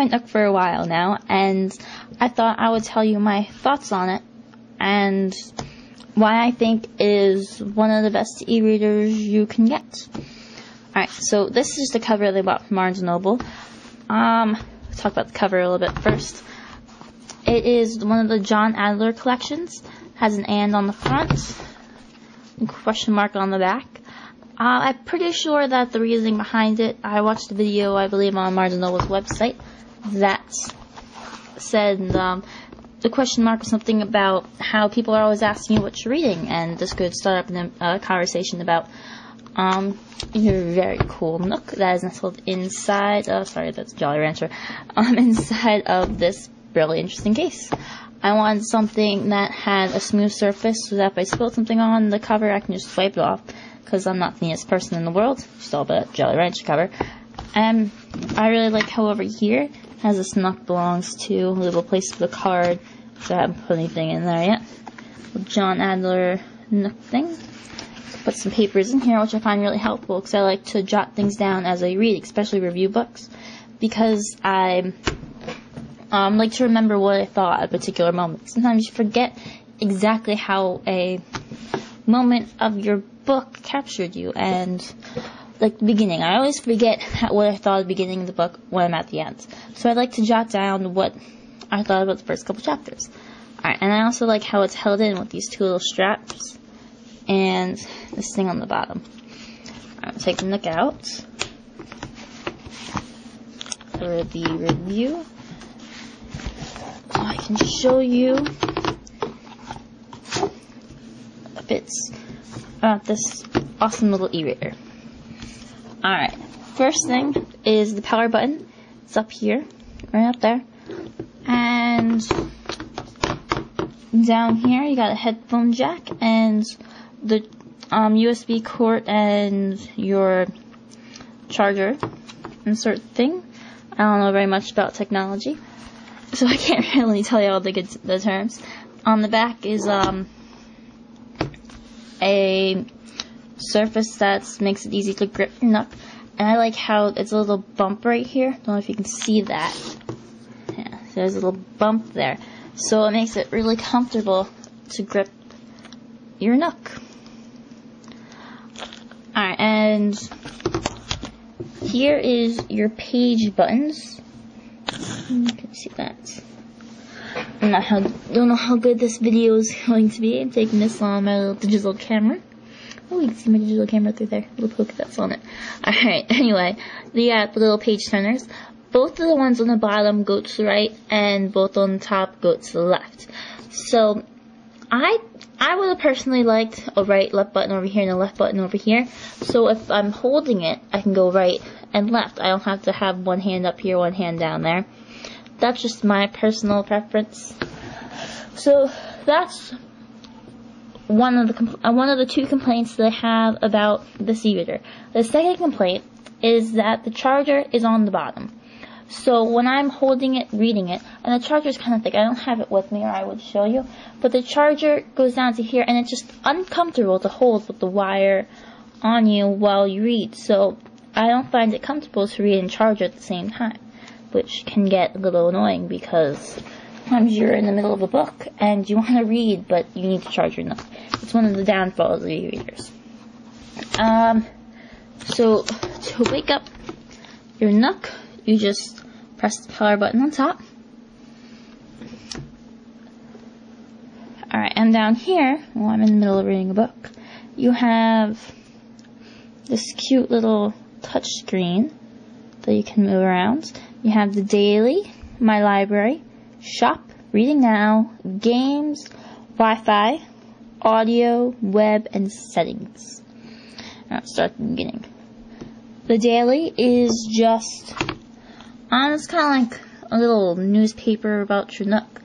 my Nook for a while now, and I thought I would tell you my thoughts on it, and why I think it is one of the best e-readers you can get. Alright, so this is the cover they bought from Barnes & Noble. Let's talk about the cover a little bit first. It is one of the John Adler collections. Has an and on the front, and question mark on the back. I'm pretty sure that the reasoning behind it, I watched a video, I believe, on Barnes & Noble's website that said the question mark was something about how people are always asking you what you're reading, and this could start up a conversation about your very cool Nook that is nestled inside, sorry, that's Jolly Rancher, inside of this really interesting case. I wanted something that had a smooth surface so that if I spilled something on the cover, I can just wipe it off, because I'm not the neatest person in the world, just all about Jolly Rancher cover. And I really like how over here has this Nook belongs to a little place for the card, so I haven't put anything in there yet. The John Adler Nook thing. Put some papers in here, which I find really helpful, because I like to jot things down as I read, especially review books, because I like to remember what I thought at a particular moment. Sometimes you forget exactly how a moment of your book captured you, and like the beginning. I always forget what I thought at the beginning of the book when I'm at the end. So I like to jot down what I thought about the first couple chapters. Alright, and I also like how it's held in with these two little straps and this thing on the bottom. I'll take the Nook out for the review. I can show you bits about this awesome little e-reader. Alright, first thing is the power button. It's up here, right up there. And down here you got a headphone jack and the USB cord and your charger insert thing. I don't know very much about technology, so I can't really tell you all the terms. On the back is a surface that makes it easy to grip your Nook, and I like how it's a little bump right here. Don't know if you can see that. Yeah, there's a little bump there, so it makes it really comfortable to grip your Nook. Alright, and here is your page buttons. You can see that. Don't know how good this video is going to be. I'm taking this on my little digital camera. Oh, you can see my digital camera through there. Little poke that's on it. Alright, anyway, you got the little page turners. Both of the ones on the bottom go to the right, and both on the top go to the left. So, I would have personally liked a right, left button over here and a left button over here. So if I'm holding it, I can go right and left. I don't have to have one hand up here, one hand down there. That's just my personal preference. So that's one of the two complaints that I have about this e-reader. The second complaint is that the charger is on the bottom. So when I'm holding it, reading it, and the charger is kind of thick, I don't have it with me or I would show you, but the charger goes down to here and it's just uncomfortable to hold with the wire on you while you read. So I don't find it comfortable to read and charge at the same time, which can get a little annoying because sometimes you're in the middle of a book and you want to read but you need to charge your Nook. It's one of the downfalls of e-readers. So to wake up your Nook, you just press the power button on top. Alright, and down here, while I'm in the middle of reading a book, you have this cute little touch screen that you can move around. You have the daily, my library, shop, reading now, games, Wi-Fi, audio, web, and settings. Now let's start at the beginning. The daily is just it's kind of like a little newspaper about your Nook.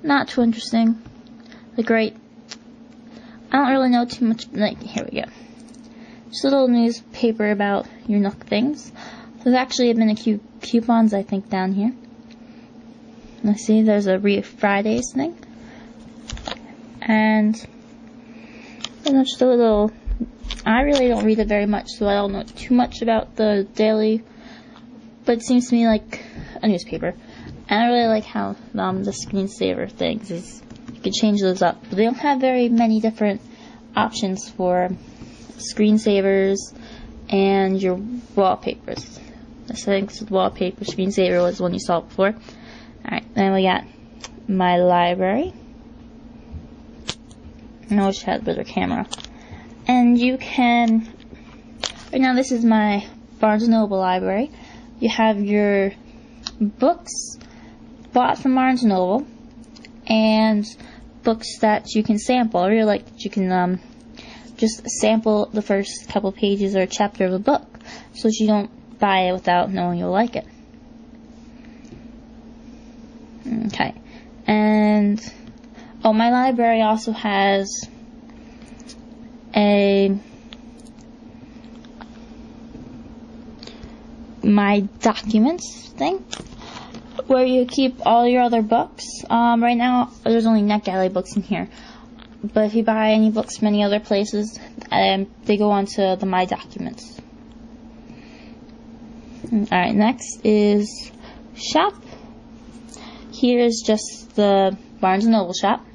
Not too interesting. Like, right, I don't really know too much. Like, here we go. Just a little newspaper about your Nook things. There's actually been a few coupons, I think, down here. Let's see, there's a Fridays thing. And just a little. I really don't read it very much, so I don't know too much about the daily but it seems to me like a newspaper. And I really like how the screensaver things is, you can change those up. But they don't have very many different options for screensavers and your wallpapers. The settings with wallpaper, screensaver was the one you saw before. Alright, then we got my library. And I wish I had a better camera. And you can, right now this is my Barnes & Noble library. You have your books bought from Barnes & Noble and books that you can sample. I really like that you can just sample the first couple pages or a chapter of a book so that you don't buy it without knowing you'll like it. Okay. And oh, my library also has my documents thing where you keep all your other books. Right now there's only NetGalley books in here, but if you buy any books from any other places, they go onto the My Documents. Alright, next is shop. Here's just the Barnes & Noble shop.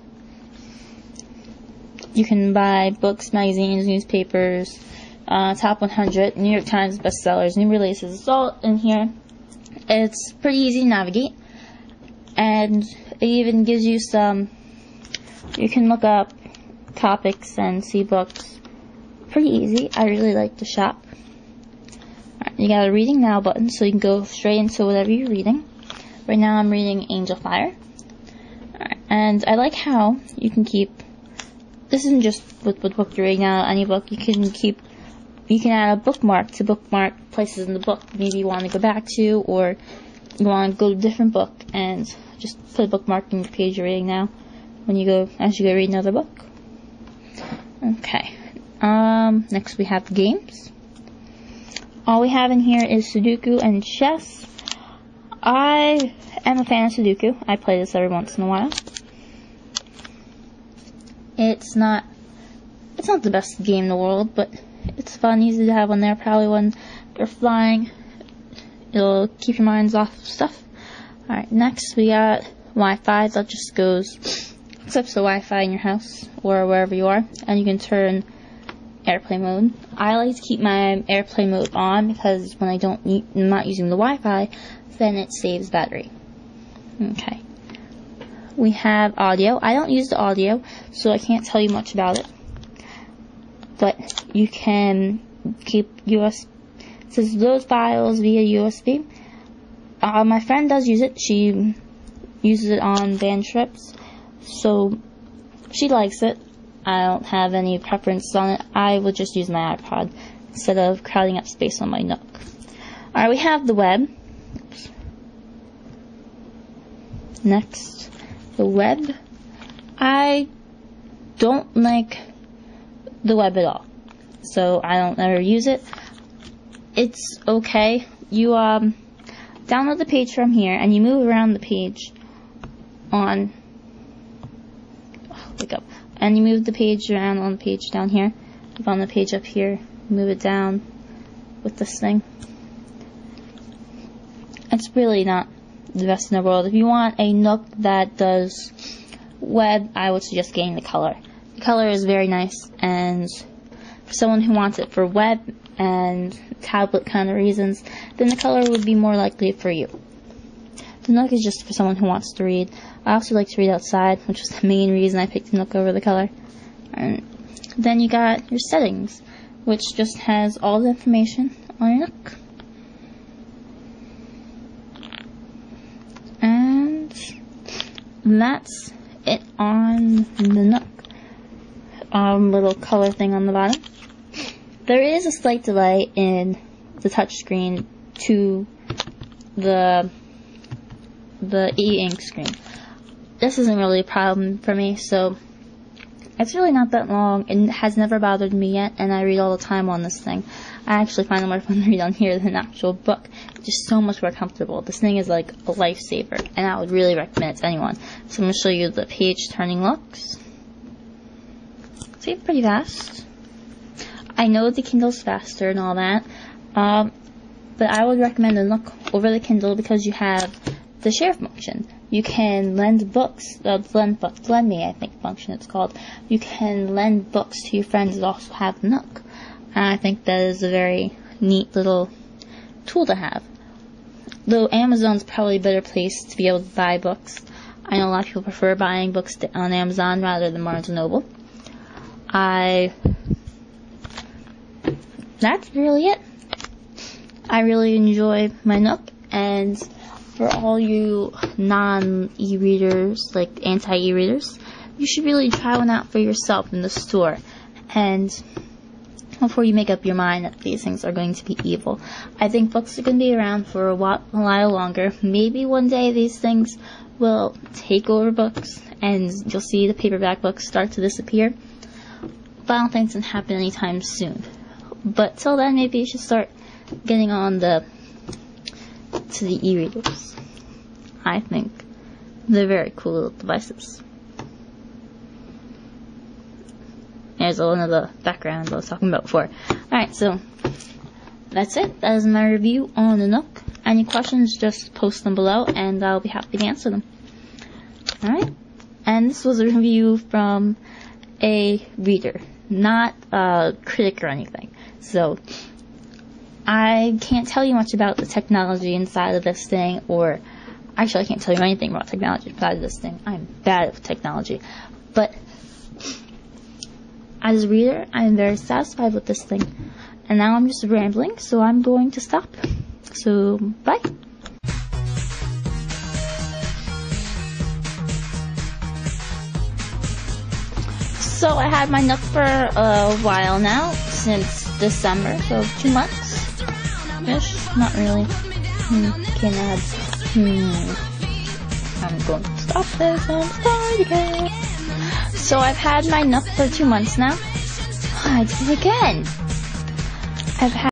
You can buy books, magazines, newspapers, top 100, New York Times bestsellers, new releases. It's all in here. It's pretty easy to navigate, and it even gives you some, you can look up topics and see books. Pretty easy. I really like the shop. Alright, you got a reading now button, so you can go straight into whatever you're reading. Right now I'm reading Angel Fire. Alright, and I like how you can keep, this isn't just what book you're reading now, any book, you can add a bookmark to bookmark places in the book maybe you want to go back to, or you want to go to a different book, and just put a bookmark in your page you're reading now when you go, as you go read another book. Okay, next we have games. All we have in here is Sudoku and chess. I am a fan of Sudoku. I play this every once in a while. It's not the best game in the world, but it's fun, easy to have on there. Probably when you're flying, it'll keep your minds off of stuff. Alright, next we got Wi-Fi. That just goes, accepts the Wi-Fi in your house or wherever you are, and you can turn airplane mode. I like to keep my airplane mode on because when I'm not using the Wi-Fi, then it saves battery. Okay. We have audio. I don't use the audio, so I can't tell you much about it. But you can keep it says load files via USB. My friend does use it. She uses it on band trips, so she likes it. I don't have any preference on it. I would just use my iPod instead of crowding up space on my Nook. Alright, we have the web. Oops. Next, the web. I don't like the web at all, so I don't ever use it. It's okay. You download the page from here and you move around the page on, wake up, and you move the page around on the page down here, on the page up here, move it down with this thing. It's really not the best in the world. If you want a Nook that does web, I would suggest getting the Color. The Color is very nice, and for someone who wants it for web and tablet kind of reasons, then the Color would be more likely for you. The Nook is just for someone who wants to read. I also like to read outside, which was the main reason I picked the Nook over the Color. And then you got your settings, which just has all the information on your Nook. And that's it on the Nook. Little color thing on the bottom. There is a slight delay in the touchscreen to the e-ink screen. This isn't really a problem for me, so it's really not that long, and it has never bothered me yet, and I read all the time on this thing. I actually find it more fun to read on here than an actual book. It's just so much more comfortable. This thing is like a lifesaver, and I would really recommend it to anyone. So I'm going to show you the page turning looks. See, it's pretty fast. I know the Kindle's faster and all that. but I would recommend the Nook over the Kindle because you have the share function. You can lend books, lend me, I think function it's called. You can lend books to your friends that also have the Nook. And I think that is a very neat little tool to have. Though Amazon's probably a better place to be able to buy books. I know a lot of people prefer buying books on Amazon rather than Barnes & Noble. That's really it. I really enjoy my Nook, and for all you non-e-readers, like anti-e-readers, you should really try one out for yourself in the store, and before you make up your mind that these things are going to be evil. I think books are going to be around for a while longer. Maybe one day these things will take over books, and you'll see the paperback books start to disappear, but I don't think it's going to happen anytime soon. But till then, maybe you should start getting on to the e-readers. I think they're very cool little devices. There's one of the backgrounds I was talking about before. Alright, so that's it. That is my review on the Nook. Any questions, just post them below and I'll be happy to answer them. Alright, and this was a review from a reader, not a critic or anything. So I can't tell you much about the technology inside of this thing, or actually I can't tell you anything about technology inside of this thing. I'm bad at technology. But as a reader, I'm very satisfied with this thing. And now I'm just rambling, so I'm going to stop. So, bye. So I had my Nook for a while now, since December, so 2 months-ish. Not really. Can add. I'm going to stop this and start again. So I've had my Nook for 2 months now. I did it again. I've had